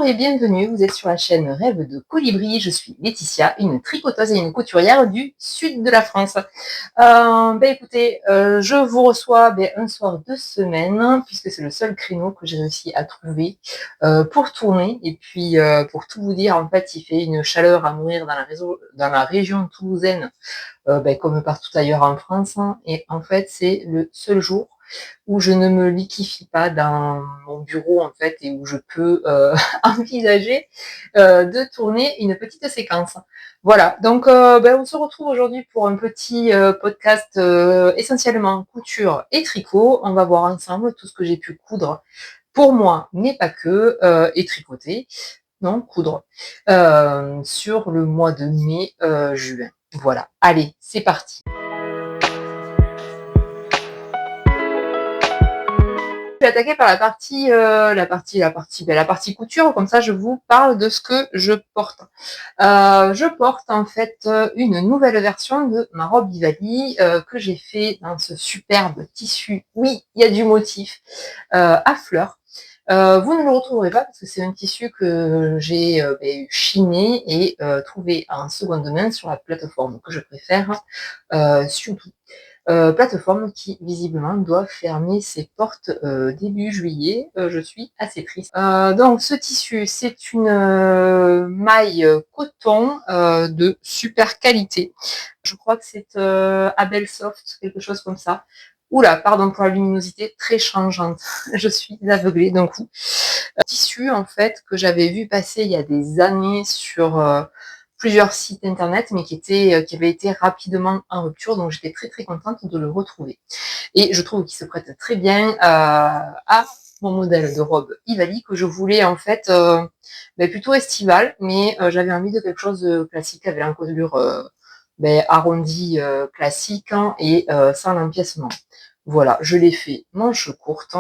Bonjour et bienvenue, vous êtes sur la chaîne Rêve de Colibri, je suis Laetitia, une tricoteuse et une couturière du sud de la France. Écoutez, je vous reçois un soir de semaine, puisque c'est le seul créneau que j'ai réussi à trouver pour tourner. Et puis, pour tout vous dire, en fait, il fait une chaleur à mourir dans la région toulousaine, comme partout ailleurs en France. Et en fait, c'est le seul jour où je ne me liquéfie pas dans mon bureau en fait et où je peux envisager de tourner une petite séquence. Voilà, donc on se retrouve aujourd'hui pour un petit podcast essentiellement couture et tricot. On va voir ensemble tout ce que j'ai pu coudre pour moi, mais pas que, et tricoter, non, coudre, sur le mois de mai-juin. Voilà, allez, c'est parti. Je vais attaquer par la partie couture, comme ça je vous parle de ce que je porte. Je porte en fait une nouvelle version de ma robe Ivali que j'ai fait dans ce superbe tissu. Oui, il y a du motif à fleurs. Vous ne le retrouverez pas parce que c'est un tissu que j'ai chiné et trouvé en seconde main sur la plateforme que je préfère surtout. Plateforme qui visiblement doit fermer ses portes début juillet. Je suis assez triste. Donc ce tissu, c'est une maille coton de super qualité. Je crois que c'est Abel Soft, quelque chose comme ça. Oula, pardon pour la luminosité, très changeante. Je suis aveuglée d'un coup. Tissu en fait que j'avais vu passer il y a des années sur plusieurs sites internet, mais qui avait été rapidement en rupture, donc j'étais très très contente de le retrouver. Et je trouve qu'il se prête très bien à mon modèle de robe Ivali que je voulais en fait plutôt estival, mais j'avais envie de quelque chose de classique avec un colure arrondi classique et sans l'empiècement. Voilà, je l'ai fait manche courte.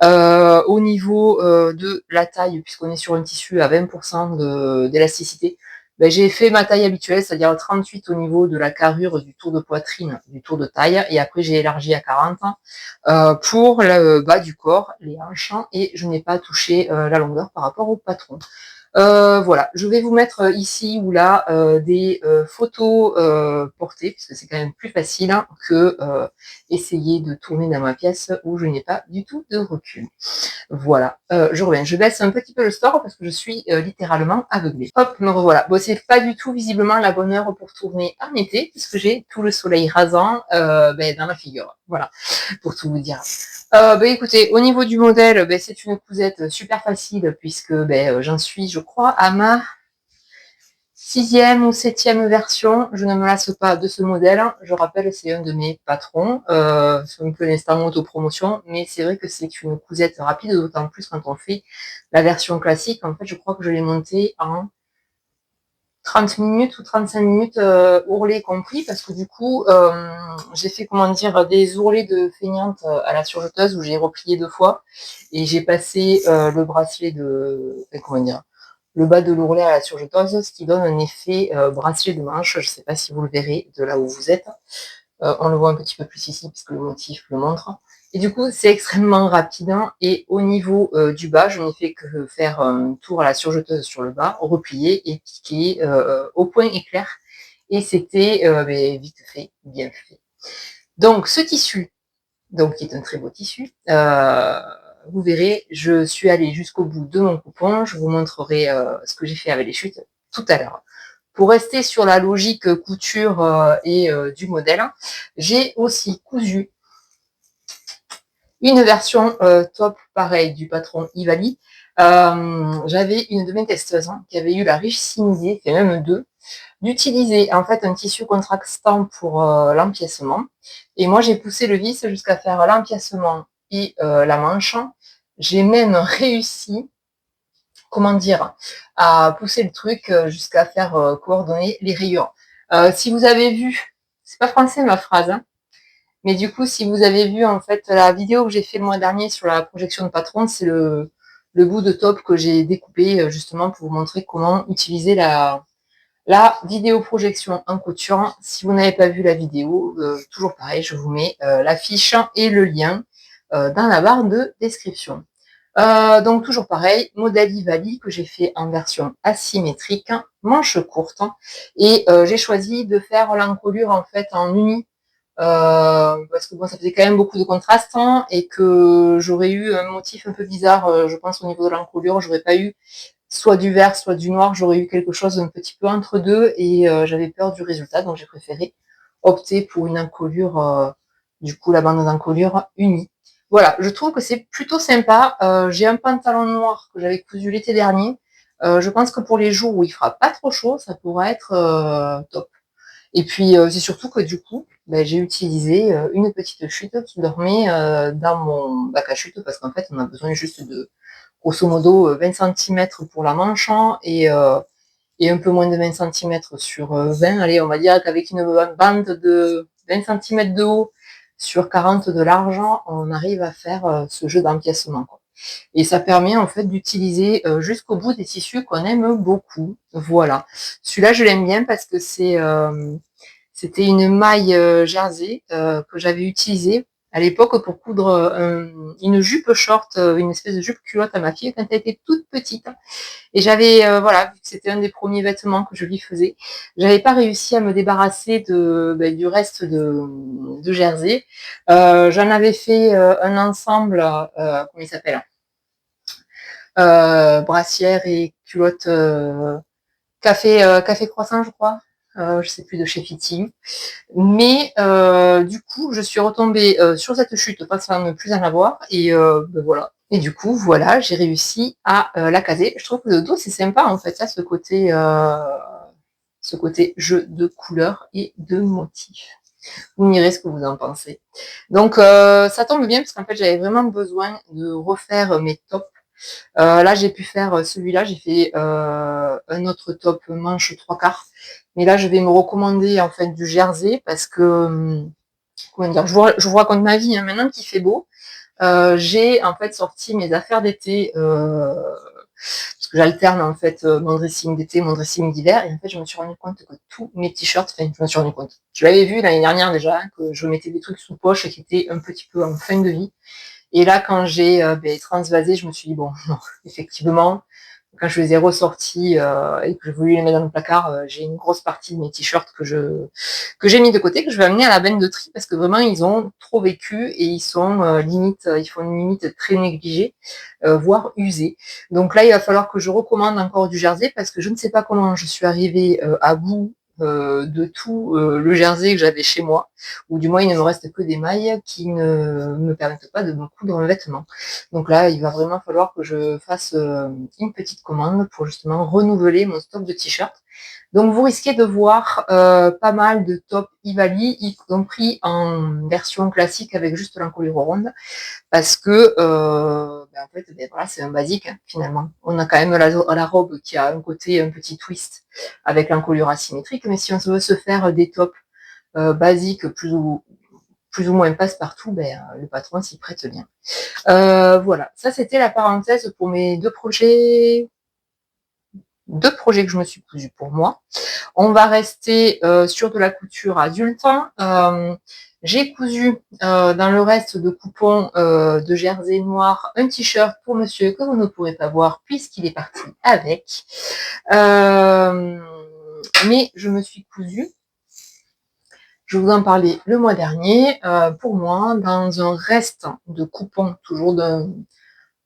Au niveau de la taille, puisqu'on est sur un tissu à 20% d'élasticité, j'ai fait ma taille habituelle, c'est-à-dire 38 au niveau de la carrure du tour de poitrine, du tour de taille, et après j'ai élargi à 40 pour le bas du corps, les hanches, et je n'ai pas touché la longueur par rapport au patron. Voilà, je vais vous mettre ici ou là des photos portées, parce que c'est quand même plus facile que essayer de tourner dans ma pièce où je n'ai pas du tout de recul. Voilà, je reviens. Je baisse un petit peu le store parce que je suis littéralement aveuglée. Hop, me revoilà. Bon, c'est pas du tout visiblement la bonne heure pour tourner en été, puisque j'ai tout le soleil rasant dans la figure. Voilà, pour tout vous dire. Écoutez, au niveau du modèle, c'est une cousette super facile, puisque j'en suis, je crois, à ma 6e ou 7e version. Je ne me lasse pas de ce modèle. Je rappelle, c'est un de mes patrons. C'est un peu l'instant autopromotion, mais c'est vrai que c'est une cousette rapide, d'autant plus quand on fait la version classique. En fait, je crois que je l'ai montée en 30 minutes ou 35 minutes, ourlets compris, parce que du coup, j'ai fait, des ourlets de feignante à la surjeteuse où j'ai replié 2 fois et j'ai passé le bracelet le bas de l'ourlet à la surjeteuse, ce qui donne un effet bracelet de manche. Je ne sais pas si vous le verrez de là où vous êtes. On le voit un petit peu plus ici puisque le motif le montre. Et du coup, c'est extrêmêmement rapide. Et au niveau du bas, je n'ai fait que faire un tour à la surjeteuse sur le bas, replier et piquer au point éclair. Et c'était vite fait, bien fait. Donc, ce tissu, qui est un très beau tissu, vous verrez, je suis allée jusqu'au bout de mon coupon. Je vous montrerai ce que j'ai fait avec les chutes tout à l'heure. Pour rester sur la logique couture et du modèle, j'ai aussi cousu une version top pareil du patron Ivali. J'avais une de mes testeuses qui avait eu la richissime idée, fait même deux, d'utiliser en fait un tissu contrastant pour l'empiècement. Et moi j'ai poussé le vis jusqu'à faire l'empiècement et la manche. J'ai même réussi, à pousser le truc jusqu'à faire coordonner les rayures. Si vous avez vu, c'est pas français ma phrase, mais du coup, si vous avez vu en fait la vidéo que j'ai fait le mois dernier sur la projection de patron, c'est le bout de top que j'ai découpé justement pour vous montrer comment utiliser la vidéo projection en couture. Si vous n'avez pas vu la vidéo, toujours pareil, je vous mets la fiche et le lien dans la barre de description. Donc toujours pareil, modèle Ivali que j'ai fait en version asymétrique, manche courte, et j'ai choisi de faire l'encolure en fait en uni, parce que bon, ça faisait quand même beaucoup de contraste, hein, et que j'aurais eu un motif un peu bizarre, je pense, au niveau de l'encolure. J'aurais pas eu soit du vert, soit du noir, j'aurais eu quelque chose d'un petit peu entre deux, et j'avais peur du résultat, donc j'ai préféré opter pour une encolure, du coup la bande d'encolure unie. Voilà, je trouve que c'est plutôt sympa. J'ai un pantalon noir que j'avais cousu l'été dernier. Je pense que pour les jours où il fera pas trop chaud, ça pourrait être top. Et puis c'est surtout que du coup, ben, j'ai utilisé une petite chute qui dormait dans mon bac à chute, parce qu'en fait on a besoin juste de grosso modo 20 centimètres pour la manche, hein, et un peu moins de 20 centimètres sur 20. Allez, on va dire qu'avec une bande de 20 centimètres de haut sur 40 de large, on arrive à faire ce jeu d'empiècement, quoi. Et ça permet en fait d'utiliser jusqu'au bout des tissus qu'on aime beaucoup. Voilà. Celui-là, je l'aime bien parce que c'était une maille jersey que j'avais utilisée à l'époque pour coudre une jupe short, une espèce de jupe culotte à ma fille quand elle était toute petite. Et j'avais, voilà, vu que c'était un des premiers vêtements que je lui faisais, j'avais pas réussi à me débarrasser du reste de jersey. J'en avais fait un ensemble, comment il s'appelle, brassière et culotte café croissant, je crois. Je sais plus, de chez Fiti. Mais du coup, je suis retombée sur cette chute, pas sans ne plus en avoir, et voilà. Et du coup, voilà, j'ai réussi à la caser. Je trouve que le dos, c'est sympa, en fait, ça, ce côté jeu de couleurs et de motifs. Vous me direz ce que vous en pensez. Donc, ça tombe bien, parce qu'en fait, j'avais vraiment besoin de refaire mes tops. Là, j'ai pu faire celui-là, j'ai fait un autre top manche 3/4. Mais là, je vais me recommander en fait du jersey, parce que, comment dire, je vous raconte ma vie, hein. Maintenant qu'il fait beau, j'ai en fait sorti mes affaires d'été, parce que j'alterne en fait mon dressing d'été, mon dressing d'hiver, et en fait je me suis rendu compte que tous mes t-shirts, enfin je me suis rendu compte, je l'avais vu l'année dernière déjà, hein, que je mettais des trucs sous poche qui étaient un petit peu en fin de vie, et là quand j'ai transvasé, je me suis dit bon, non, effectivement, quand je les ai ressortis et que j'ai voulu les mettre dans le placard, j'ai une grosse partie de mes t-shirts que j'ai mis de côté, que je vais amener à la benne de tri, parce que vraiment ils ont trop vécu, et ils sont limite, ils font une limite très négligée, voire usés. Donc là, il va falloir que je recommande encore du jersey, parce que je ne sais pas comment je suis arrivée à bout de tout le jersey que j'avais chez moi, ou du moins il ne me reste que des mailles qui ne me permettent pas de me coudre un vêtement. Donc là, il va vraiment falloir que je fasse une petite commande pour justement renouveler mon stock de t-shirts. Donc vous risquez de voir pas mal de tops Ivali, y compris en version classique avec juste l'encolure ronde, parce que en fait, voilà, c'est un basique, hein, finalement. On a quand même la robe qui a un côté un petit twist avec l'encolure asymétrique, mais si on veut se faire des tops basiques plus ou moins passe-partout, le patron s'y prête bien. Voilà, ça c'était la parenthèse pour mes deux projets que je me suis cousu pour moi. On va rester sur de la couture adulte. J'ai cousu dans le reste de coupons de jersey noir un t-shirt pour monsieur que vous ne pourrez pas voir puisqu'il est parti avec. Mais je me suis cousu, je vous en parlais le mois dernier, pour moi, dans un reste de coupons, toujours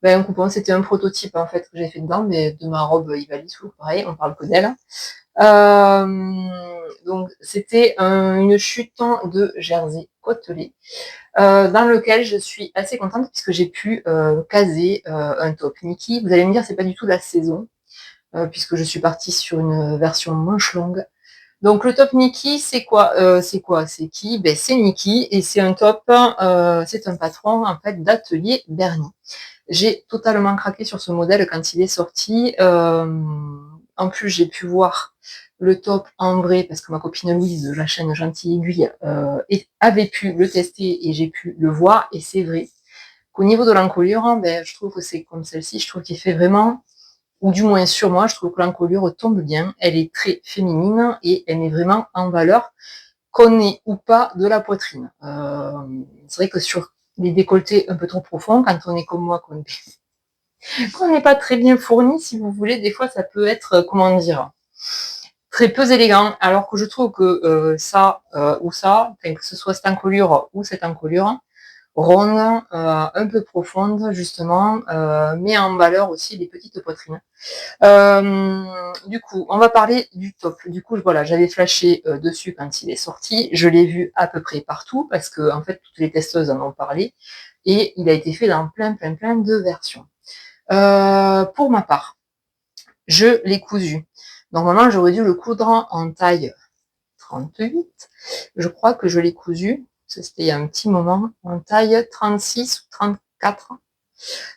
un coupon, c'était un prototype en fait que j'ai fait dedans, mais de ma robe Ivali, toujours pareil, on parle que d'elle. Donc c'était une chute de jersey côtelé, dans lequel je suis assez contente puisque j'ai pu caser un top Nikki. Vous allez me dire, c'est pas du tout la saison, puisque je suis partie sur une version manche longue. Donc le top Nikki, c'est quoi? C'est qui? C'est Nikki, et c'est un top, c'est un patron en fait d'atelier Bernie. J'ai totalement craqué sur ce modèle quand il est sorti. En plus, j'ai pu voir le top en vrai, parce que ma copine Louise de la chaîne Gentille Aiguille avait pu le tester, et j'ai pu le voir, et c'est vrai qu'au niveau de l'encolure, je trouve que c'est comme celle-ci, je trouve qu'il fait vraiment, ou du moins sur moi, je trouve que l'encolure tombe bien, elle est très féminine, et elle met vraiment en valeur qu'on ait ou pas de la poitrine. C'est vrai que sur les décolletés un peu trop profonds, quand on est comme moi, qu'on Quand on n'est pas très bien fourni, si vous voulez, des fois ça peut être, comment dire, très peu élégant, alors que je trouve que ça ou ça, enfin, que ce soit cette encolure ou cette encolure, ronde, un peu profonde justement, met en valeur aussi les petites poitrines. Du coup, on va parler du top. Du coup, voilà, j'avais flashé dessus quand il est sorti. Je l'ai vu à peu près partout parce que en fait, toutes les testeuses en ont parlé et il a été fait dans plein de versions. Pour ma part, je l'ai cousu. Normalement, j'aurais dû le coudre en taille 38. Je crois que je l'ai cousu, c'était il y a un petit moment, en taille 36 ou 34.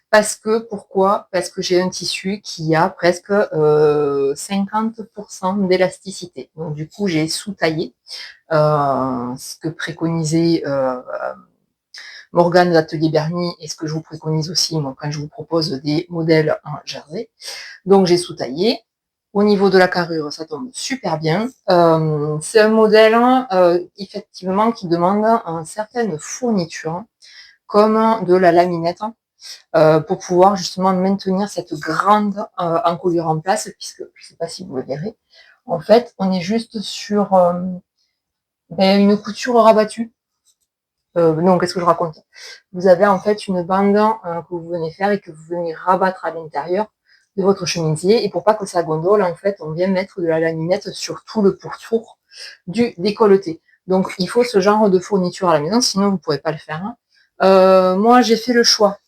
Parce que, pourquoi? Parce que j'ai un tissu qui a presque 50% d'élasticité. Donc du coup, j'ai sous-taillé ce que préconisait Morgane d'Atelier Bernie et ce que je vous préconise aussi moi, quand je vous propose des modèles en jersey. Donc j'ai sous-taillé. Au niveau de la carrure, ça tombe super bien. C'est un modèle effectivement qui demande une certaine fourniture, comme de la laminette, pour pouvoir justement maintenir cette grande encolure en place, puisque je ne sais pas si vous le verrez, en fait, on est juste sur une couture rabattue. Non, qu'est-ce que je raconte? Vous avez en fait une bande que vous venez faire et que vous venez rabattre à l'intérieur de votre chemisier. Et pour pas que ça gondole, en fait, on vient mettre de la laminette sur tout le pourtour du décolleté. Donc, il faut ce genre de fourniture à la maison, sinon vous ne pourrez pas le faire. Moi, j'ai fait le choix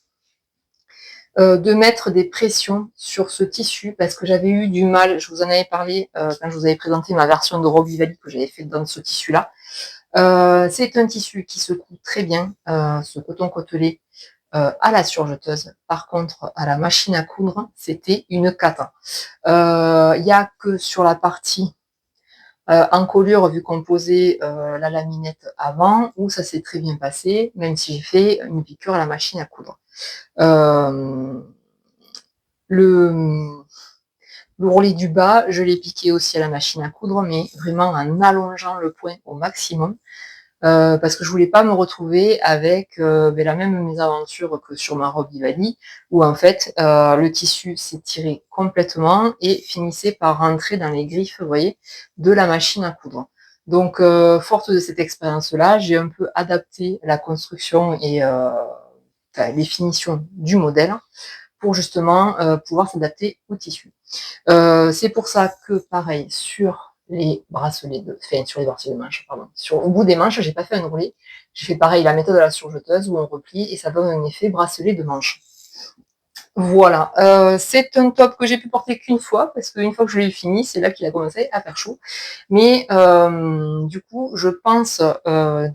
de mettre des pressions sur ce tissu parce que j'avais eu du mal, je vous en avais parlé quand je vous avais présenté ma version de robe Ivali que j'avais fait dans ce tissu-là. C'est un tissu qui se coud très bien, ce coton côtelé à la surjeteuse. Par contre, à la machine à coudre, c'était une cata. Il n'y a que sur la partie encolure, vu qu'on posait la laminette avant, où ça s'est très bien passé, même si j'ai fait une piqûre à la machine à coudre. Le roulis du bas, je l'ai piqué aussi à la machine à coudre, mais vraiment en allongeant le point au maximum, parce que je voulais pas me retrouver avec la même mésaventure que sur ma robe Ivali, où en fait le tissu s'est tiré complètement et finissait par rentrer dans les griffes, vous voyez, de la machine à coudre. Donc, forte de cette expérience-là, j'ai un peu adapté la construction et les finitions du modèle pour justement pouvoir s'adapter au tissu. C'est pour ça que, pareil, sur les bracelets sur les bracelets de manches, pardon, au bout des manches, j'ai pas fait un ourlet, j'ai fait pareil, la méthode de la surjeteuse où on replie et ça donne un effet bracelet de manche. Voilà, c'est un top que j'ai pu porter qu'une fois, parce qu'une fois que je l'ai fini, c'est là qu'il a commencé à faire chaud. Mais du coup, je pense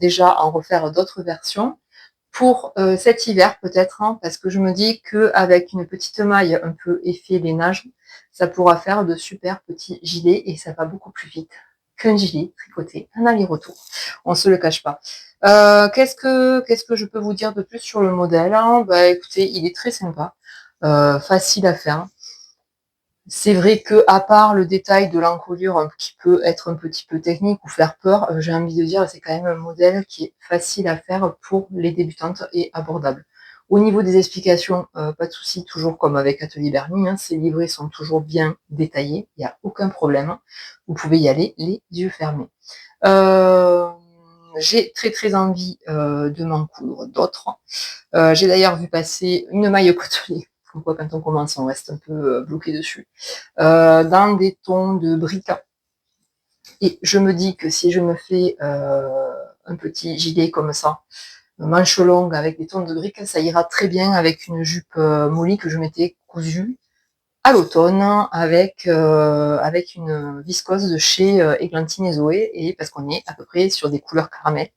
déjà en refaire d'autres versions pour cet hiver peut-être, hein, parce que je me dis qu'avec une petite maille un peu effet lainage, ça pourra faire de super petits gilets et ça va beaucoup plus vite qu'un gilet tricoté, un aller-retour. On se le cache pas. Qu'est-ce que je peux vous dire de plus sur le modèle, hein? Bah écoutez, il est très sympa, facile à faire. C'est vrai que, à part le détail de l'encolure qui peut être un petit peu technique ou faire peur, j'ai envie de dire c'est quand même un modèle qui est facile à faire pour les débutantes et abordable. Au niveau des explications, pas de souci, toujours comme avec Atelier Bernie, hein, ces livrets sont toujours bien détaillés, il n'y a aucun problème. Vous pouvez y aller les yeux fermés. J'ai très envie de m'en coudre d'autres. J'ai d'ailleurs vu passer une maille côtelée. Pourquoi quand on commence, on reste un peu bloqué dessus. Dans des tons de briques. Et je me dis que si je me fais un petit gilet comme ça, manche longue avec des tons de briques, ça ira très bien avec une jupe molly que je m'étais cousue à l'automne avec une viscose de chez Églantine et Zoé, et parce qu'on est à peu près sur des couleurs caramel.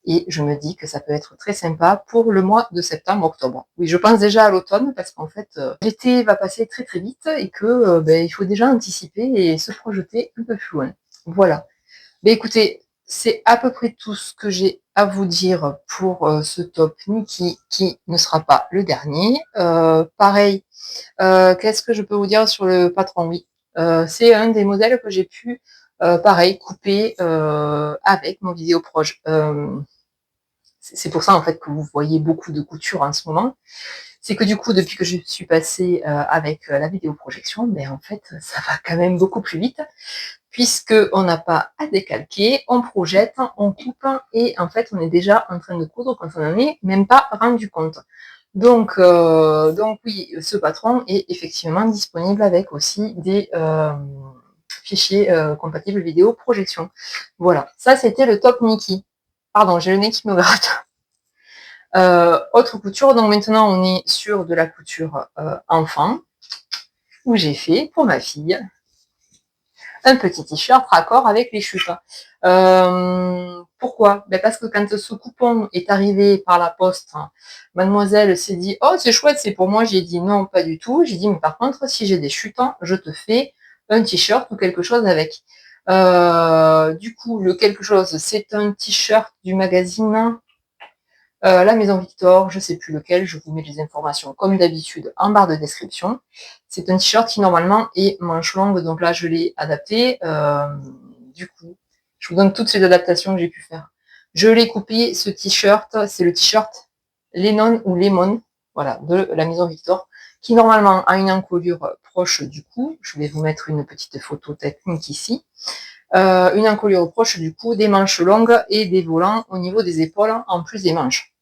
Et je me dis que ça peut être très sympa pour le mois de septembre-octobre. Oui, je pense déjà à l'automne parce qu'en fait, l'été va passer très vite et que il faut déjà anticiper et se projeter un peu plus loin. Voilà. Mais écoutez, c'est à peu près tout ce que j'ai à vous dire pour ce top Nikki qui ne sera pas le dernier. Pareil, qu'est-ce que je peux vous dire sur le patron? Oui, c'est un des modèles que j'ai pu, pareil, couper avec mon vidéoproche. C'est pour ça en fait que vous voyez beaucoup de couture en ce moment. c'est que du coup, depuis que je suis passée avec la vidéoprojection, en fait, ça va quand même beaucoup plus vite, puisqu'on n'a pas à décalquer, on projette, on coupe, et en fait, on est déjà en train de coudre quand on n'en est même pas rendu compte. Donc oui, ce patron est effectivement disponible avec aussi des fichiers compatibles vidéo projection. Voilà, ça c'était le top Nikki. Pardon, j'ai le nez qui me gratte. Autre couture, donc maintenant on est sur de la couture enfant, où j'ai fait pour ma fille un petit t-shirt raccord avec les chutes. Pourquoi? Parce que quand ce coupon est arrivé par la poste, mademoiselle s'est dit « Oh, c'est chouette, c'est pour moi ». J'ai dit « Non, pas du tout ». J'ai dit « Mais par contre, si j'ai des chutes, je te fais un t-shirt ou quelque chose avec ». Du coup, le quelque chose, c'est un t-shirt du magazine La Maison Victor, je ne sais plus lequel, je vous mets les informations comme d'habitude en barre de description. C'est un t-shirt qui normalement est manche longue, donc là je l'ai adapté. Du coup, je vous donne toutes les adaptations que j'ai pu faire. Je l'ai coupé, ce t-shirt, c'est le t-shirt Lennon ou Lemon, voilà, de La Maison Victor, qui normalement a une encolure proche du cou. Je vais vous mettre une petite photo technique ici. Une encolure proche du cou, des manches longues et des volants au niveau des épaules, en plus des manches.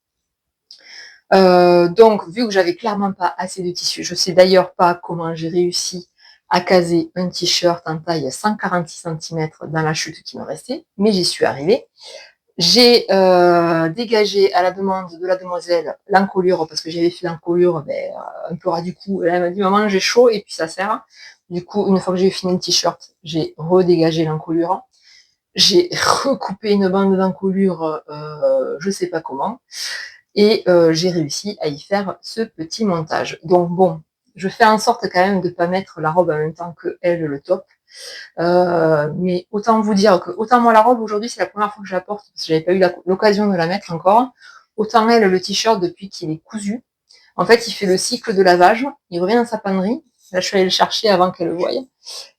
Donc, vu que j'avais clairement pas assez de tissu, je sais d'ailleurs pas comment j'ai réussi à caser un t-shirt en taille 146 cm dans la chute qui me restait, mais j'y suis arrivée. J'ai dégagé à la demande de la demoiselle l'encolure, parce que j'avais fait l'encolure un peu ras du cou. Elle m'a dit « Maman, j'ai chaud » et puis ça sert. Du coup, une fois que j'ai fini le t-shirt, j'ai redégagé l'encolure. J'ai recoupé une bande d'encolure, je sais pas comment. Et j'ai réussi à y faire ce petit montage. Donc bon, je fais en sorte quand même de ne pas mettre la robe en même temps que elle, le top. Mais autant vous dire que, autant moi la robe aujourd'hui c'est la première fois que je la porte, parce que j'avais pas eu l'occasion de la mettre encore. Autant elle, le t-shirt, depuis qu'il est cousu, en fait il fait le cycle de lavage, il revient dans sa pannerie. Là je suis allée le chercher avant qu'elle le voie.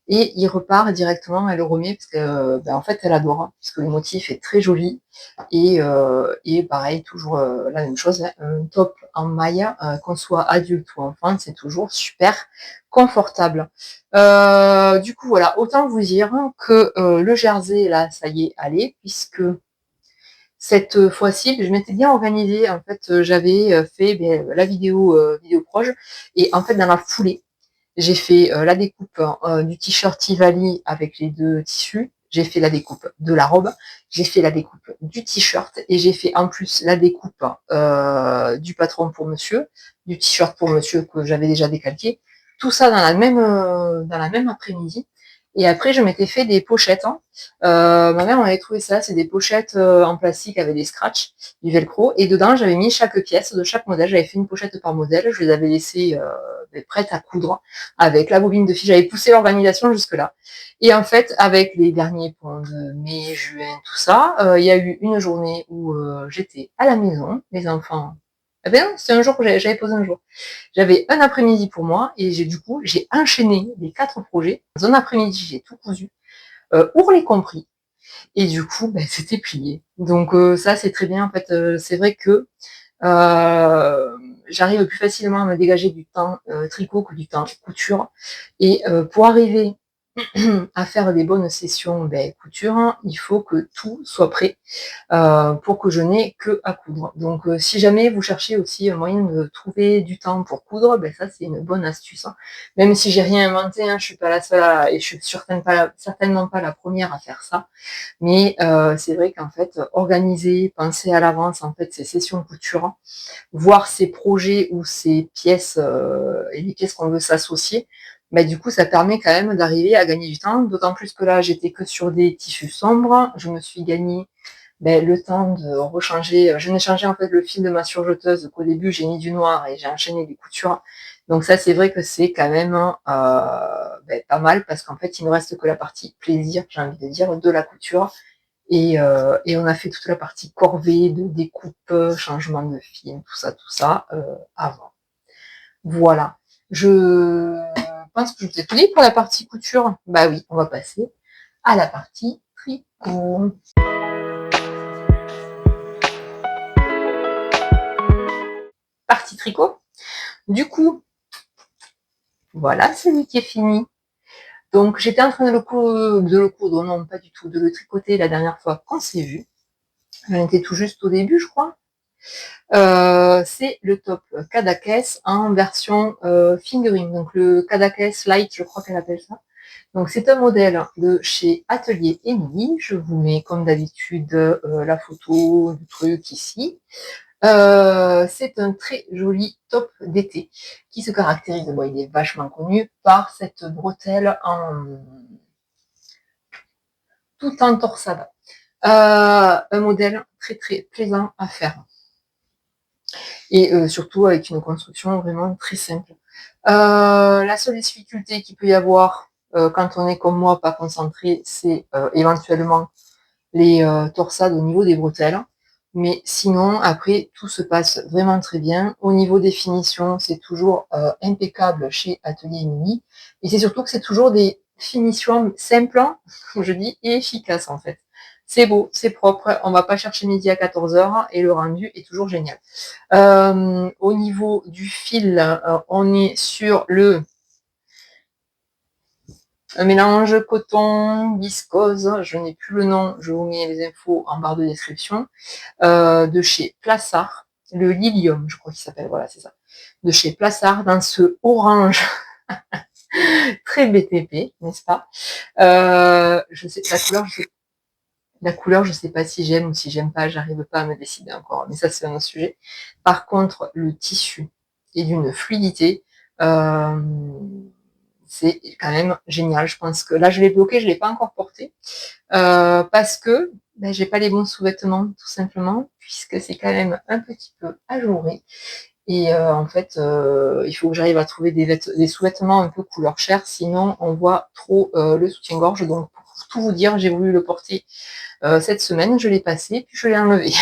Et il repart directement, elle le remet, parce que en fait elle adore, puisque le motif est très joli. Et pareil, toujours la même chose, un top en maille, qu'on soit adulte ou enfant, c'est toujours super confortable. Du coup voilà, autant vous dire que le jersey là, ça y est, allez, puisque cette fois-ci, je m'étais bien organisée. En fait, j'avais fait la vidéo proche, et en fait dans la foulée, j'ai fait la découpe du t-shirt Tivali avec les deux tissus. J'ai fait la découpe de la robe. J'ai fait la découpe du t-shirt. Et j'ai fait en plus la découpe du patron pour monsieur, du t-shirt pour monsieur que j'avais déjà décalqué. Tout ça dans la même après-midi. Et après, je m'étais fait des pochettes. Ma mère m'avait trouvé ça. C'est des pochettes en plastique avec des scratchs, du velcro. Et dedans, j'avais mis chaque pièce de chaque modèle. J'avais fait une pochette par modèle. Je les avais laissées prêtes à coudre avec la bobine de fil. J'avais poussé l'organisation jusque-là. Et en fait, avec les derniers ponts de mai, juin, tout ça, il y a eu une journée où j'étais à la maison, les enfants. Eh ben non, c'était un jour que j'avais posé un jour. J'avais un après-midi pour moi, et du coup, j'ai enchaîné les 4 projets. Dans un après-midi, j'ai tout cousu, ourlet compris. Et du coup, c'était plié. Donc ça, c'est très bien. En fait, c'est vrai que j'arrive plus facilement à me dégager du temps tricot que du temps couture. Et pour arriver à faire des bonnes sessions couture, il faut que tout soit prêt pour que je n'ai que à coudre. Donc si jamais vous cherchez aussi un moyen de trouver du temps pour coudre, ça c'est une bonne astuce. Même si j'ai rien inventé, je suis pas la seule et je suis certainement pas la première à faire ça. Mais c'est vrai qu'en fait, organiser, penser à l'avance en fait ces sessions couture, voir ces projets ou ces pièces et les pièces qu'on veut s'associer, du coup, ça permet quand même d'arriver à gagner du temps. D'autant plus que là, j'étais que sur des tissus sombres. Je me suis gagné le temps de rechanger. Je n'ai changé en fait le fil de ma surjeteuse qu'au début, j'ai mis du noir et j'ai enchaîné les coutures. Donc ça, c'est vrai que c'est quand même pas mal, parce qu'en fait, il ne reste que la partie plaisir, j'ai envie de dire, de la couture. Et on a fait toute la partie corvée, de découpe, changement de film, tout ça, avant. Voilà. Je pense que je vous ai tout dit pour la partie couture. Bah oui, on va passer à la partie tricot. Partie tricot. Du coup, voilà celui qui est fini. Donc j'étais en train de le coudre, non pas du tout, de le tricoter la dernière fois qu'on s'est vu. J'en étais tout juste au début, je crois. C'est le top Kadakes en version fingering, donc le Kadakes Light, je crois qu'elle appelle ça. Donc c'est un modèle de chez Atelier Emily. Je vous mets comme d'habitude la photo du truc ici. C'est un très joli top d'été qui se caractérise, bon, il est vachement connu par cette bretelle tout en torsade. Un modèle très très plaisant à faire et surtout avec une construction vraiment très simple. La seule difficulté qu'il peut y avoir quand on est comme moi pas concentré, c'est éventuellement les torsades au niveau des bretelles. Mais sinon, après, tout se passe vraiment très bien. Au niveau des finitions, c'est toujours impeccable chez Atelier Mini. Et c'est surtout que c'est toujours des finitions simples, comme je dis, et efficaces en fait. C'est beau, c'est propre, on va pas chercher midi à 14h et le rendu est toujours génial. Au niveau du fil, on est sur un mélange coton, viscose, je n'ai plus le nom, je vous mets les infos en barre de description, de chez Plassard, le Lilium, je crois qu'il s'appelle, voilà, c'est ça, de chez Plassard, dans ce orange très BTP, n'est-ce pas? Je sais, la couleur, je sais pas si j'aime ou si j'aime pas, j'arrive pas à me décider encore, mais ça c'est un autre sujet. Par contre, le tissu est d'une fluidité, c'est quand même génial. Je pense que là, je l'ai bloqué, je l'ai pas encore porté, parce que ben, j'ai pas les bons sous-vêtements, tout simplement, puisque c'est quand même un petit peu ajouré. Et en fait, il faut que j'arrive à trouver des sous-vêtements un peu couleur chair, sinon on voit trop le soutien-gorge. Donc pour tout vous dire, j'ai voulu le porter cette semaine, je l'ai passé, puis je l'ai enlevé.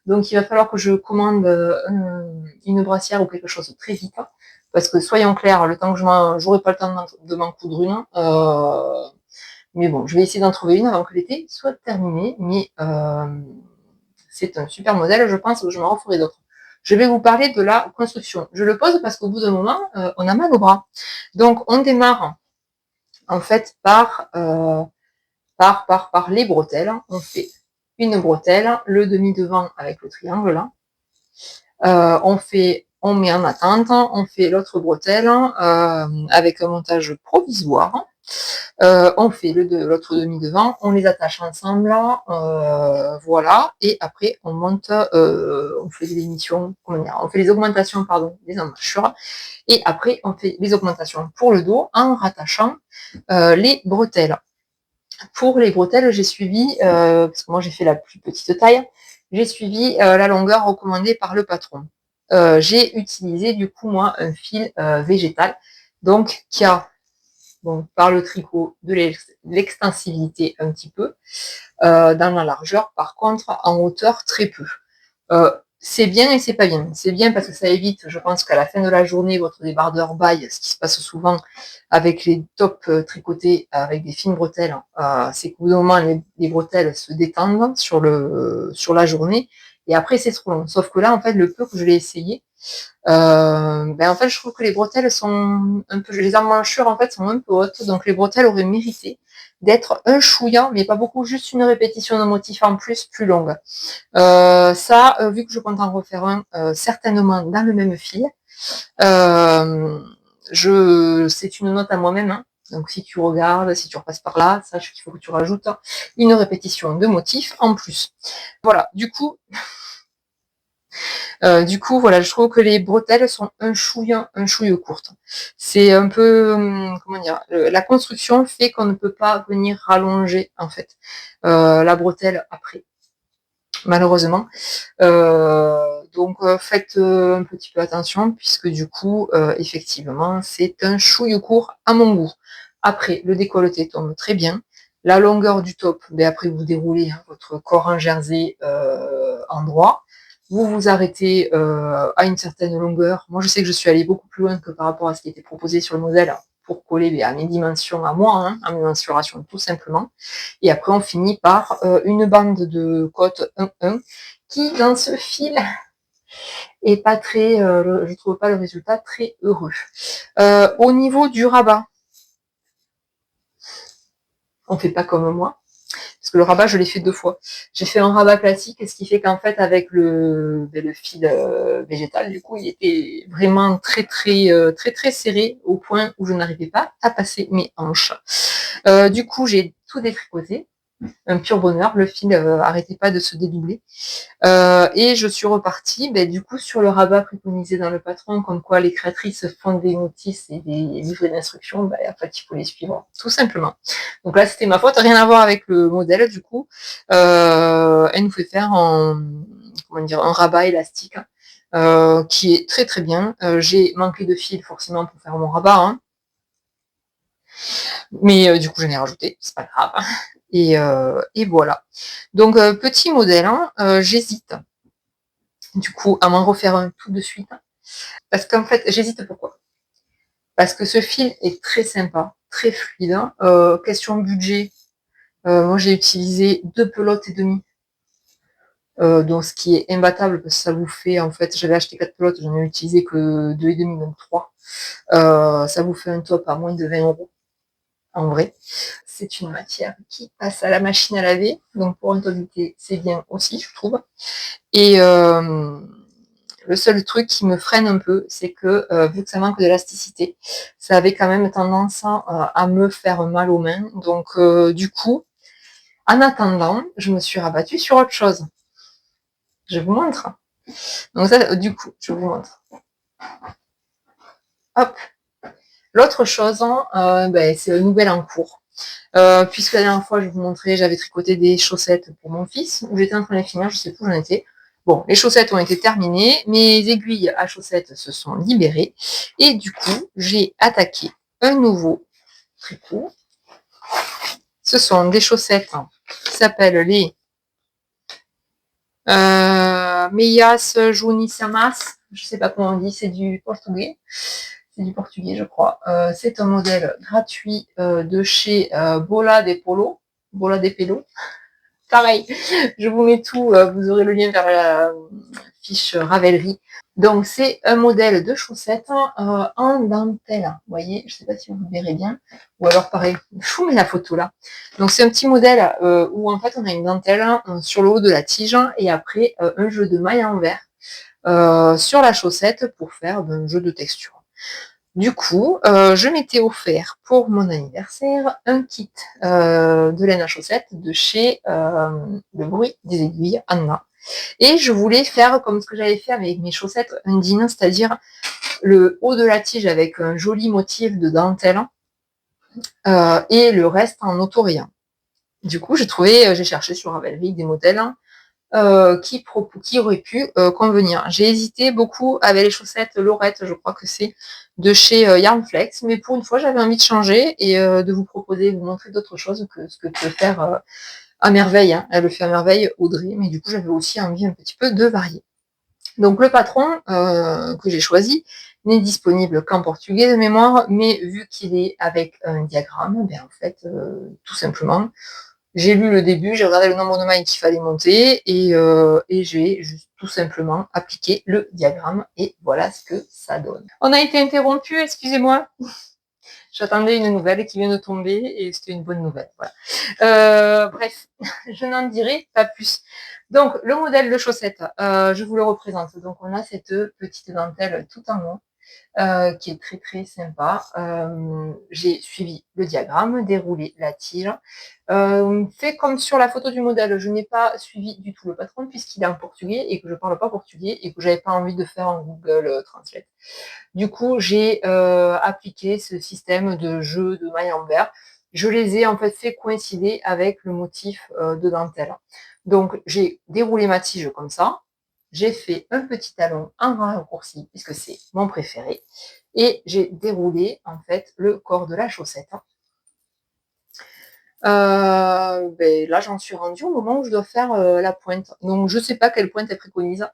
Donc il va falloir que je commande une brassière ou quelque chose de très vite, parce que soyons clairs, le temps que j'aurai pas le temps de m'en coudre une. Mais bon, je vais essayer d'en trouver une avant que l'été soit terminé. Mais c'est un super modèle, je pense que je m'en referai d'autres. Je vais vous parler de la construction. Je le pose parce qu'au bout d'un moment, on a mal au bras. Donc on démarre en fait par les bretelles. On fait une bretelle, le demi devant avec le triangle là. On met en attente, on fait l'autre bretelle avec un montage provisoire. On fait l'autre demi devant, on les attache ensemble, voilà, et après on monte, on fait des émissions, on fait les augmentations, pardon, des embâchures, et après on fait les augmentations pour le dos en rattachant les bretelles. Pour les bretelles, j'ai suivi, parce que moi j'ai fait la plus petite taille, j'ai suivi la longueur recommandée par le patron. J'ai utilisé du coup moi un fil végétal, donc qui a par le tricot de l'extensivité un petit peu, dans la largeur, par contre en hauteur très peu. C'est bien et c'est pas bien. C'est bien parce que ça évite, je pense qu'à la fin de la journée, votre débardeur baille, ce qui se passe souvent avec les tops tricotés avec des fines bretelles, c'est qu'au bout d'un moment, les bretelles se détendent sur la journée, et après c'est trop long. Sauf que là, en fait, le peu que je l'ai essayé, ben en fait, je trouve que les bretelles sont un peu, les emmanchures en fait sont un peu hautes, donc les bretelles auraient mérité d'être un chouïa, mais pas beaucoup, juste une répétition de motif en plus longue. Ça, vu que je compte en refaire un, certainement dans le même fil, c'est une note à moi-même, hein. Donc si tu regardes, si tu repasses par là, sache qu'il faut que tu rajoutes une répétition de motif en plus. Voilà, du coup, voilà, je trouve que les bretelles sont un chouille courte. C'est un peu, comment dire, la construction fait qu'on ne peut pas venir rallonger en fait la bretelle après, malheureusement. Donc faites un petit peu attention puisque du coup, effectivement, c'est un chouille court à mon goût. Après, le décolleté tombe très bien. La longueur du top, ben après vous déroulez votre corps en jersey en droit. Vous vous arrêtez à une certaine longueur. Moi, je sais que je suis allée beaucoup plus loin que par rapport à ce qui était proposé sur le modèle pour coller à mes dimensions à moi, à mes mensurations tout simplement. Et après, on finit par une bande de côte 1-1 qui, dans ce fil, et pas très, je trouve pas le résultat très heureux. Au niveau du rabat, on fait pas comme moi. Parce que le rabat, je l'ai fait 2 fois. J'ai fait un rabat classique, ce qui fait qu'en fait, avec le fil végétal, du coup, il était vraiment très serré au point où je n'arrivais pas à passer mes hanches. Du coup, j'ai tout détricoté. Un pur bonheur, le fil arrêtait pas de se dédoubler. Et je suis repartie, du coup, sur le rabat préconisé dans le patron, comme quoi les créatrices font des notices et des livrets d'instructions, en fait, il faut les suivre, tout simplement. Donc là, c'était ma faute, rien à voir avec le modèle, du coup. Elle nous fait faire un rabat élastique, qui est très bien. J'ai manqué de fil, forcément, pour faire mon rabat, hein. Mais du coup, j'en ai rajouté, c'est pas grave. Et voilà. Donc, petit modèle, hein, j'hésite du coup à m'en refaire un tout de suite. Parce qu'en fait, j'hésite pourquoi? Parce que ce fil est très sympa, très fluide. Question budget, moi j'ai utilisé 2 pelotes et demie. Donc ce qui est imbattable parce que ça vous fait, en fait, j'avais acheté 4 pelotes, j'en ai utilisé que 2 et demi, donc 3. Ça vous fait un top à moins de 20 € en vrai. C'est une matière qui passe à la machine à laver, donc pour un top d'été, c'est bien aussi, je trouve. Et le seul truc qui me freine un peu, c'est que vu que ça manque d'élasticité, ça avait quand même tendance à me faire mal aux mains. Donc du coup, en attendant, je me suis rabattue sur autre chose. Je vous montre. Donc ça, du coup, je vous montre. Hop. L'autre chose, c'est le nouvel en cours. Puisque la dernière fois, je vous montrais, j'avais tricoté des chaussettes pour mon fils, où j'étais en train de les finir, je sais plus où j'en étais. Bon, les chaussettes ont été terminées, mes aiguilles à chaussettes se sont libérées, et du coup, j'ai attaqué un nouveau tricot. Ce sont des chaussettes qui s'appellent les Meias Jonissamas, je sais pas comment on dit, c'est du portugais. C'est du portugais, je crois. C'est un modèle gratuit de chez Bola de Polo. Bola de Pelo. Pareil, je vous mets tout, vous aurez le lien vers la fiche Ravelry. Donc c'est un modèle de chaussettes en dentelle. Vous voyez, je ne sais pas si vous verrez bien. Ou alors pareil, je vous mets la photo là. Donc c'est un petit modèle où en fait on a une dentelle sur le haut de la tige et après un jeu de mailles en verre sur la chaussette pour faire un jeu de texture. Du coup, je m'étais offert pour mon anniversaire un kit de laine à chaussettes de chez Le Bruit des Aiguilles, Anna. Et je voulais faire comme ce que j'avais fait avec mes chaussettes Undine, c'est-à-dire le haut de la tige avec un joli motif de dentelle et le reste en autorien. Du coup, j'ai cherché sur Ravelry des modèles qui auraient pu convenir. J'ai hésité beaucoup avec les chaussettes Lorette, je crois que c'est de chez Yarnflex, mais pour une fois, j'avais envie de changer et de vous proposer, vous montrer d'autres choses que ce que peut faire à merveille. Hein. Elle le fait à merveille, Audrey, mais du coup, j'avais aussi envie un petit peu de varier. Donc le patron que j'ai choisi n'est disponible qu'en portugais de mémoire, mais vu qu'il est avec un diagramme, en fait, tout simplement, j'ai lu le début, j'ai regardé le nombre de mailles qu'il fallait monter et j'ai juste tout simplement appliqué le diagramme et voilà ce que ça donne. On a été interrompu, excusez-moi. J'attendais une nouvelle qui vient de tomber et c'était une bonne nouvelle. Voilà. Bref, je n'en dirai pas plus. Donc, le modèle de chaussette, je vous le représente. Donc, on a cette petite dentelle tout en haut qui est très sympa. J'ai suivi le diagramme, déroulé la tige. Fait comme sur la photo du modèle, je n'ai pas suivi du tout le patron puisqu'il est en portugais et que je ne parle pas portugais et que j'avais pas envie de faire en Google Translate. Du coup, j'ai appliqué ce système de jeu de mailles en verre. Je les ai en fait fait coïncider avec le motif de dentelle. Donc, j'ai déroulé ma tige comme ça. J'ai fait un petit talon en raccourci puisque c'est mon préféré. Et j'ai déroulé en fait le corps de la chaussette. Là, j'en suis rendue au moment où je dois faire la pointe. Donc, je ne sais pas quelle pointe elle préconise.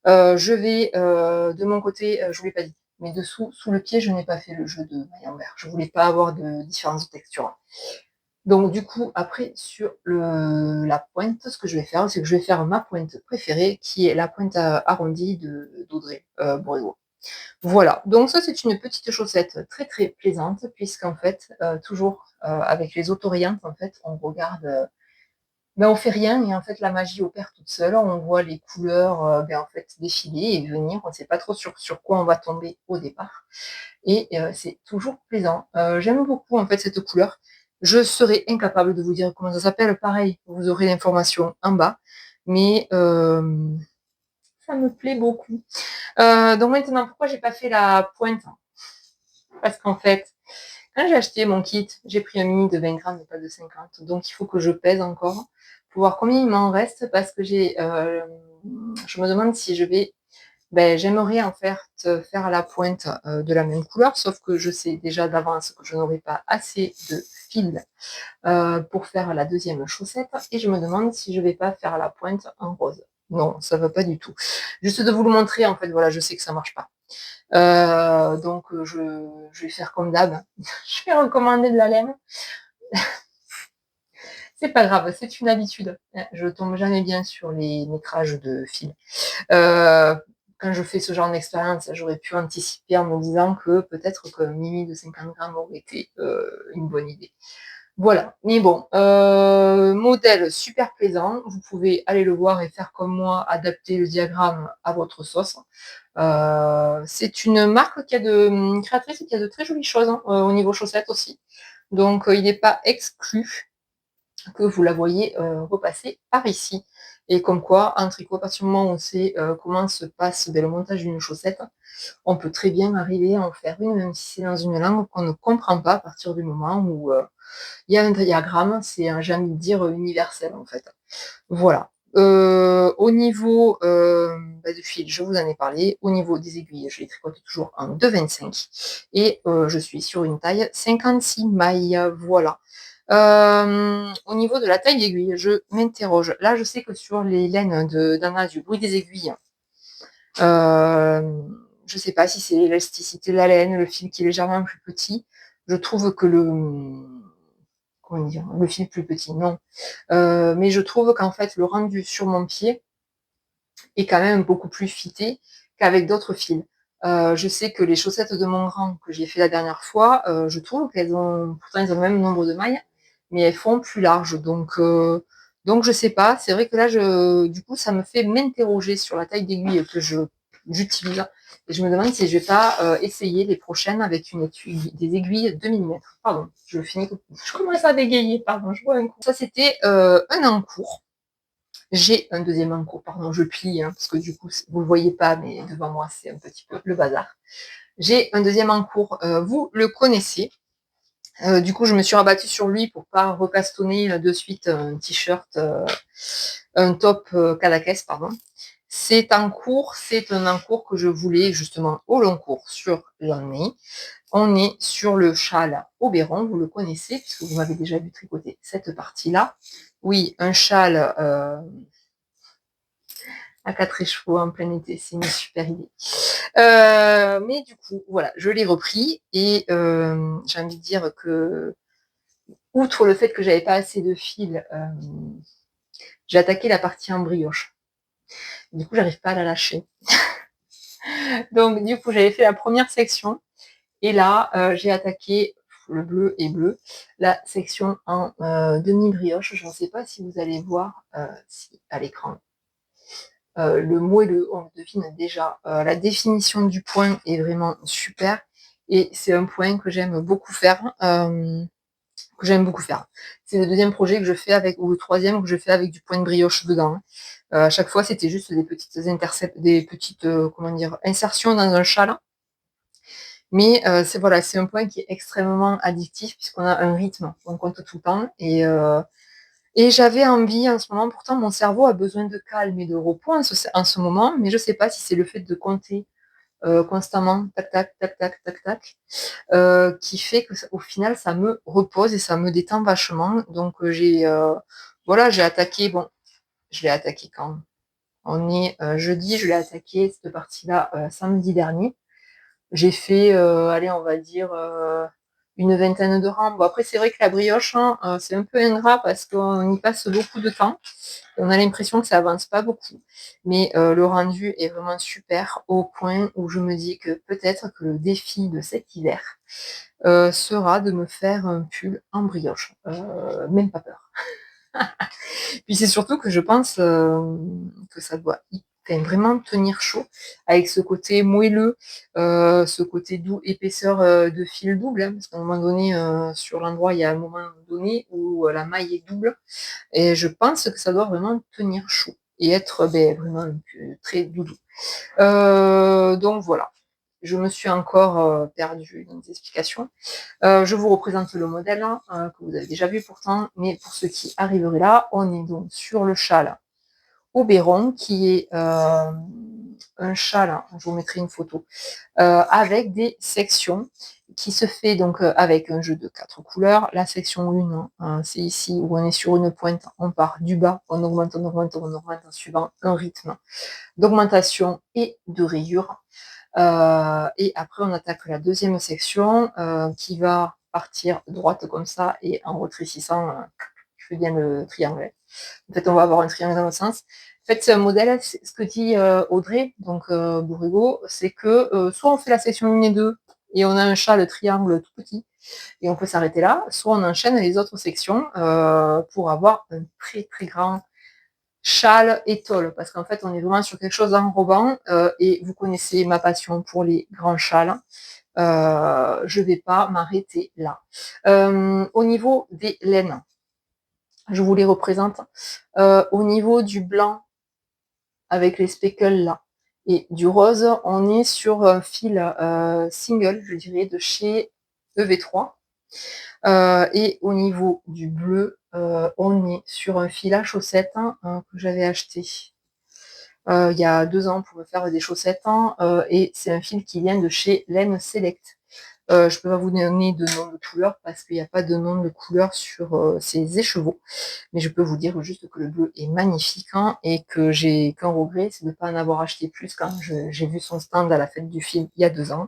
Je vais de mon côté, je vous l'ai pas dit, mais dessous, sous le pied, je n'ai pas fait le jeu de maille en verre. Je voulais pas avoir de différence de texture. Donc du coup, après sur la pointe, ce que je vais faire, c'est que je vais faire ma pointe préférée, qui est la pointe arrondie d'Audrey Bordeaux. Voilà, donc ça c'est une petite chaussette très très plaisante, puisqu'en fait, toujours avec les autoréantes, en fait, on regarde, ben, on fait rien et en fait la magie opère toute seule. On voit les couleurs ben, en fait défiler et venir. On ne sait pas trop sur quoi on va tomber au départ. Et c'est toujours plaisant. J'aime beaucoup en fait cette couleur. Je serais incapable de vous dire comment ça s'appelle. Pareil, vous aurez l'information en bas. Mais ça me plaît beaucoup. Donc maintenant, pourquoi j'ai pas fait la pointe? Parce qu'en fait, quand j'ai acheté mon kit, j'ai pris un mini de 20 grammes et pas de 50. Donc il faut que je pèse encore pour voir combien il m'en reste parce que je me demande si je vais, ben, j'aimerais en faire la pointe de la même couleur, sauf que je sais déjà d'avance que je n'aurai pas assez de fil pour faire la deuxième chaussette et je me demande si je vais pas faire la pointe en rose. Non, ça va pas du tout. Juste de vous le montrer, en fait, voilà, je sais que ça marche pas. Donc je vais faire comme d'hab. Je vais recommander de la laine. C'est pas grave, c'est une habitude. Je tombe jamais bien sur les métrages de fil. Euh, Quand je fais ce genre d'expérience, j'aurais pu anticiper en me disant que peut-être que Mimi de 50 grammes aurait été une bonne idée. Voilà, mais bon, modèle super plaisant. Vous pouvez aller le voir et faire comme moi, adapter le diagramme à votre sauce. C'est une marque une créatrice qui a de très jolies choses hein, au niveau chaussettes aussi. Donc il n'est pas exclu que vous la voyez repasser par ici. Et comme quoi, en tricot, à partir du moment où on sait comment se passe le montage d'une chaussette, on peut très bien arriver à en faire une, même si c'est dans une langue qu'on ne comprend pas à partir du moment où il y a un diagramme, c'est, j'ai envie de dire, universel en fait. Voilà. Au niveau du fil, je vous en ai parlé. Au niveau des aiguilles, je les tricote toujours en 2,25 et je suis sur une taille 56 mailles. Voilà. Au niveau de la taille d'aiguille, je m'interroge. Là, je sais que sur les laines d'Anna du bruit des aiguilles, je ne sais pas si c'est l'élasticité de la laine, le fil qui est légèrement plus petit. Je trouve que comment dire, le fil plus petit, non. Mais je trouve qu'en fait, le rendu sur mon pied est quand même beaucoup plus fité qu'avec d'autres fils. Je sais que les chaussettes de mon grand que j'ai fait la dernière fois, je trouve qu'elles ont, pourtant elles ont le même nombre de mailles, mais elles font plus large. Donc je sais pas. C'est vrai que là, du coup, ça me fait m'interroger sur la taille d'aiguille que j'utilise. Et je me demande si je vais pas essayer les prochaines avec des aiguilles de millimètres. Pardon, je commence à bégayer, pardon, je vois un coup. Ça, c'était un encours. J'ai un deuxième encours, pardon, je plie, hein, parce que du coup, vous ne le voyez pas, mais devant moi, c'est un petit peu le bazar. J'ai un deuxième encours, vous le connaissez. Du coup, je me suis rabattue sur lui pour pas recastonner de suite un t-shirt, un top Cadaqués, pardon. C'est un encours que je voulais justement au long cours sur l'année. On est sur le châle Oberon, vous le connaissez, puisque vous m'avez déjà vu tricoter cette partie-là. Oui, un châle à 4 échevaux en plein été, c'est une super idée. Mais du coup, voilà, je l'ai repris et j'ai envie de dire que, outre le fait que j'avais pas assez de fil, j'ai attaqué la partie en brioche. Du coup, j'arrive pas à la lâcher. Donc, du coup, j'avais fait la première section et là, j'ai attaqué le bleu et bleu, la section en demi-brioche. Je ne sais pas si vous allez voir à l'écran. Le moelleux, on le devine déjà. La définition du point est vraiment super et c'est un point que j'aime beaucoup faire. C'est le deuxième projet que je fais avec, ou le troisième que je fais avec du point de brioche dedans. À chaque fois, c'était juste des petites comment dire, insertions dans un châle. Mais c'est voilà, c'est un point qui est extrêmement addictif puisqu'on a un rythme, on compte tout le temps. Et j'avais envie en ce moment, pourtant mon cerveau a besoin de calme et de repos en ce moment, mais je ne sais pas si c'est le fait de compter constamment, tac, tac, tac, tac, tac, tac, qui fait que au final ça me repose et ça me détend vachement. Donc voilà, j'ai attaqué, bon, je l'ai attaqué quand on est jeudi, je l'ai attaqué cette partie-là samedi dernier. J'ai fait, allez, on va dire une vingtaine de rangs. Bon, après, c'est vrai que la brioche, hein, c'est un peu ingrat parce qu'on y passe beaucoup de temps. On a l'impression que ça avance pas beaucoup. Mais le rendu est vraiment super, au point où je me dis que peut-être que le défi de cet hiver sera de me faire un pull en brioche. Même pas peur. Puis c'est surtout que je pense que ça doit vraiment tenir chaud, avec ce côté moelleux, ce côté doux, épaisseur de fil double, hein, parce qu'à un moment donné, sur l'endroit, il y a un moment donné où la maille est double, et je pense que ça doit vraiment tenir chaud et être vraiment très doudou. Donc voilà, je me suis encore perdue dans les explications. Je vous représente le modèle que vous avez déjà vu pourtant, mais pour ceux qui arriveraient là, on est donc sur le châle Oberon, qui est un châle, je vous mettrai une photo, avec des sections qui se fait donc avec un jeu de 4 couleurs. La section 1, c'est ici où on est sur une pointe, on part du bas, on augmente en suivant un rythme d'augmentation et de rayure. Et après, on attaque la deuxième section qui va partir droite comme ça et en rétrécissant, je fais bien le triangle. En fait, on va avoir un triangle dans l'autre sens. En fait, c'est un modèle, ce que dit Audrey, donc Bourrigo, c'est que soit on fait la section 1 et 2 et on a un chat, le triangle tout petit, et on peut s'arrêter là, soit on enchaîne les autres sections pour avoir un très très grand châle et tôle, parce qu'en fait, on est vraiment sur quelque chose d'enrobant, et vous connaissez ma passion pour les grands châles. Je ne vais pas m'arrêter là. Au niveau des laines, je vous les représente. Au niveau du blanc, avec les speckles là, et du rose, on est sur un fil single, je dirais, de chez EV3. Et au niveau du bleu, on est sur un fil à chaussettes que j'avais acheté il y a 2 ans pour me faire des chaussettes, et c'est un fil qui vient de chez Laine Select. Je ne peux pas vous donner de nom de couleur parce qu'il n'y a pas de nom de couleur sur ces écheveaux, mais je peux vous dire juste que le bleu est magnifique et que j'ai qu'un regret, c'est de ne pas en avoir acheté plus quand j'ai vu son stand à la fête du film il y a 2 ans,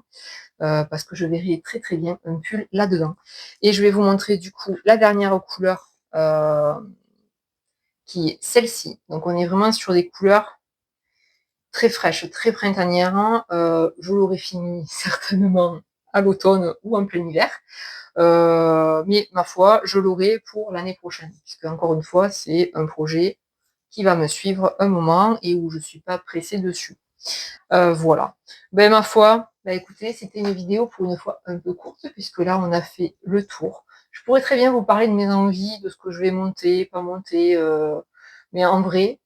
parce que je verrai très très bien un pull là-dedans. Et je vais vous montrer du coup la dernière couleur qui est celle-ci. Donc on est vraiment sur des couleurs très fraîche, très printanière. Je l'aurais fini certainement à l'automne ou en plein hiver. Mais ma foi, je l'aurai pour l'année prochaine, puisque encore une fois, c'est un projet qui va me suivre un moment et où je ne suis pas pressée dessus. Voilà. Ben ma foi, ben écoutez, c'était une vidéo pour une fois un peu courte, puisque là on a fait le tour. Je pourrais très bien vous parler de mes envies, de ce que je vais monter, pas monter, mais en vrai,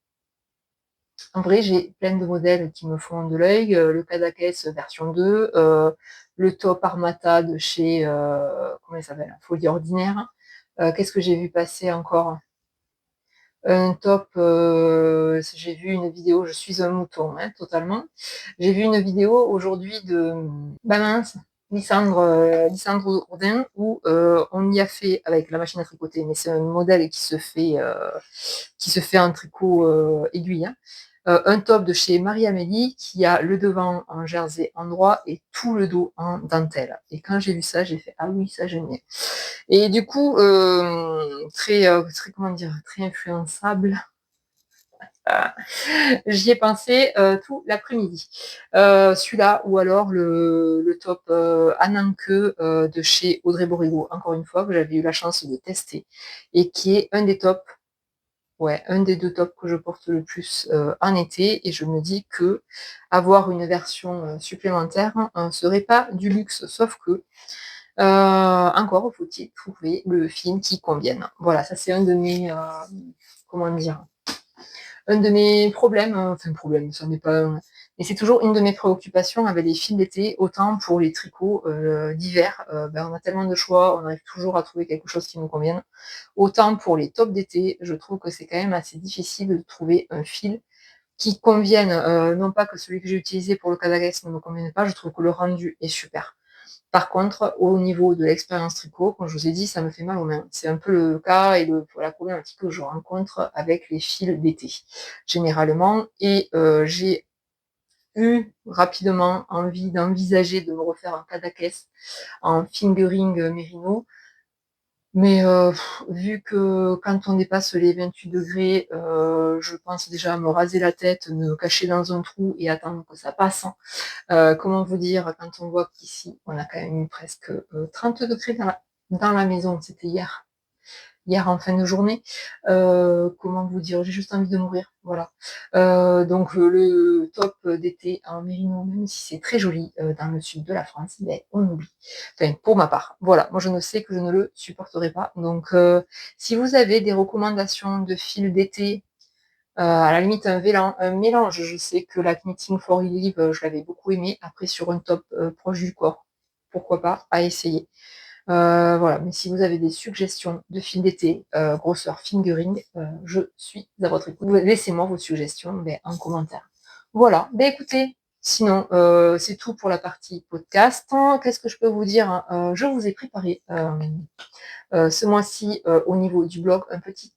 j'ai plein de modèles qui me font de l'œil. Le Kadakes version 2, le top Armata de chez, comment il s'appelle, Folie Ordinaire. Qu'est-ce que j'ai vu passer encore? Un top, j'ai vu une vidéo, je suis un mouton, totalement. J'ai vu une vidéo aujourd'hui de, bah mince, Lissandre Ourdin, où on y a fait avec la machine à tricoter, mais c'est un modèle qui se fait en tricot aiguille, un top de chez Marie-Amélie qui a le devant en jersey en droit et tout le dos en dentelle. Et quand j'ai vu ça, j'ai fait ah oui, ça j'aime bien. Et du coup, très comment dire, très influençable. J'y ai pensé tout l'après-midi. Celui-là, ou alors le top Ananke de chez Audrey Borrego, encore une fois, que j'avais eu la chance de tester, et qui est un des tops. Ouais, un des 2 tops que je porte le plus en été, et je me dis que avoir une version supplémentaire serait pas du luxe, sauf que encore faut-il trouver le film qui convienne. Voilà, ça c'est un de mes comment dire, un de mes problèmes, enfin problème, ça n'est pas un, mais c'est toujours une de mes préoccupations avec les fils d'été, autant pour les tricots d'hiver, on a tellement de choix, on arrive toujours à trouver quelque chose qui nous convienne. Autant pour les tops d'été, je trouve que c'est quand même assez difficile de trouver un fil qui convienne, non pas que celui que j'ai utilisé pour le Cadaguès ne me convienne pas, je trouve que le rendu est super. Par contre, au niveau de l'expérience tricot, comme je vous ai dit, ça me fait mal aux mains. C'est un peu le cas et la problématique que je rencontre avec les fils d'été, généralement. Et j'ai eu rapidement envie d'envisager de me refaire un Cadaqués en fingering mérino. Mais vu que quand on dépasse les 28 degrés, je pense déjà à me raser la tête, me cacher dans un trou et attendre que ça passe. Comment vous dire, quand on voit qu'ici, on a quand même eu presque 30 degrés dans la maison, c'était hier en fin de journée. Comment vous dire, j'ai juste envie de mourir, voilà. Donc le top d'été en mérino, même si c'est très joli dans le sud de la France, ben, on oublie. Enfin, pour ma part, voilà, moi je ne sais que je ne le supporterai pas. Donc si vous avez des recommandations de fil d'été, à la limite un mélange, je sais que la Knitting for Relief, je l'avais beaucoup aimé. Après sur un top proche du corps, pourquoi pas, à essayer. Voilà, mais si vous avez des suggestions de fil d'été, grosseur fingering, je suis à votre écoute. Laissez-moi vos suggestions en commentaire. Voilà, écoutez, sinon, c'est tout pour la partie podcast. Qu'est-ce que je peux vous dire? Je vous ai préparé ce mois-ci au niveau du blog un petit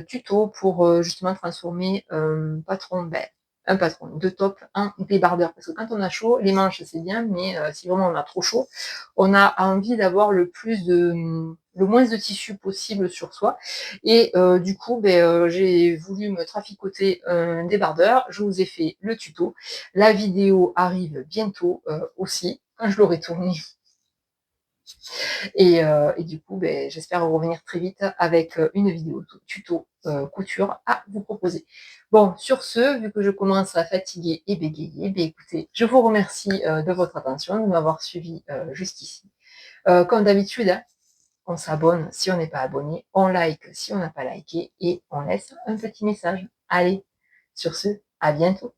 tuto pour justement transformer un patron de top en débardeur. Parce que quand on a chaud, les manches c'est bien, mais si vraiment on a trop chaud, on a envie d'avoir le moins de tissu possible sur soi. Et du coup, j'ai voulu me traficoter un débardeur. Je vous ai fait le tuto. La vidéo arrive bientôt aussi, quand je l'aurai tournée. Et du coup, j'espère revenir très vite avec une vidéo tuto couture à vous proposer. Bon, sur ce, vu que je commence à fatiguer et bégayer, écoutez, je vous remercie de votre attention, de m'avoir suivi jusqu'ici. Comme d'habitude, hein, on s'abonne si on n'est pas abonné, on like si on n'a pas liké et on laisse un petit message. Allez, sur ce, à bientôt.